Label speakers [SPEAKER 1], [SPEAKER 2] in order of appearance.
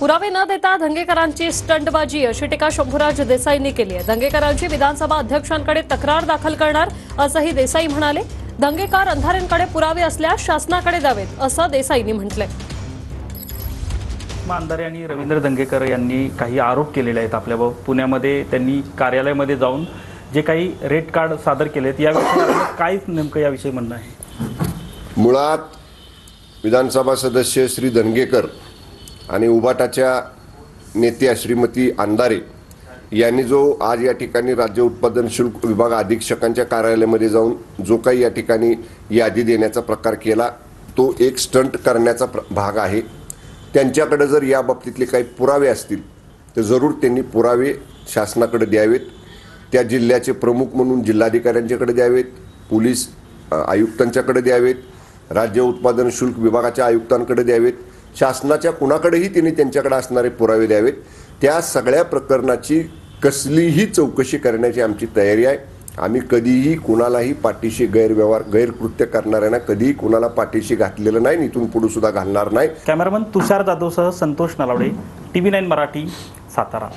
[SPEAKER 1] पुरावे न देता दंगेकरांची स्टंटबाजी अशी टीका शंभूराज देसाईंनी केली आहे। दंगेकरांची विधानसभा अध्यक्षांकडे तक्रार दाखल करणार असंही देसाई म्हणाले। दंगेकर अंधारेंकडे पुरावे असल्यास शासनाकडे द्यावेत असं देसाईंनी म्हटलंय।
[SPEAKER 2] अंधारे आणि रवींद्र दंगेकर यांनी काही आरोप केलेले आहेत आपल्यावर। पुण्यामध्ये त्यांनी कार्यालयामध्ये जाऊन जे काही रेड कार्ड सादर केलेत याविषयी आपलं काय नेमकं याविषयी म्हणणं आहे?
[SPEAKER 3] मुळात विधानसभा सदस्य श्री दंगेकर आणि उबाटाच्या नेत्या श्रीमती अंधारे यांनी जो आज या ठिकाणी राज्य उत्पादन शुल्क विभाग अधीक्षकांच्या कार्यालयामध्ये जाऊन जो काही या ठिकाणी यादी देण्याचा प्रकार केला तो एक स्टंट करण्याचा भाग आहे। त्यांच्याकडे जर या बाबतीतले काही पुरावे असतील तर जरूर त्यांनी पुरावे शासनाकडे द्यावेत। त्या जिल्ह्याचे प्रमुख म्हणून जिल्हाधिकाऱ्यांच्याकडे द्यावेत, पोलीस आयुक्तांच्याकडे द्यावेत, राज्य उत्पादन शुल्क विभागाच्या आयुक्तांकडे द्यावेत, शासनाच्या कुणाकडेही त्यांनी त्यांच्याकडे असणारे पुरावे द्यावेत। त्या सगळ्या प्रकरणाची कसलीही चौकशी करण्याची आमची तयारी आहे। आम्ही कधीही कुणालाही पाठीशी गैरकृत्य करणाऱ्यांना कधीही कुणाला पाठीशी घातलेलं नाही, इथून पुढे सुद्धा घालणार नाही।
[SPEAKER 2] कॅमेरामन तुषार जाधवसह संतोष नलावडे, TV9 मराठी, सातारा।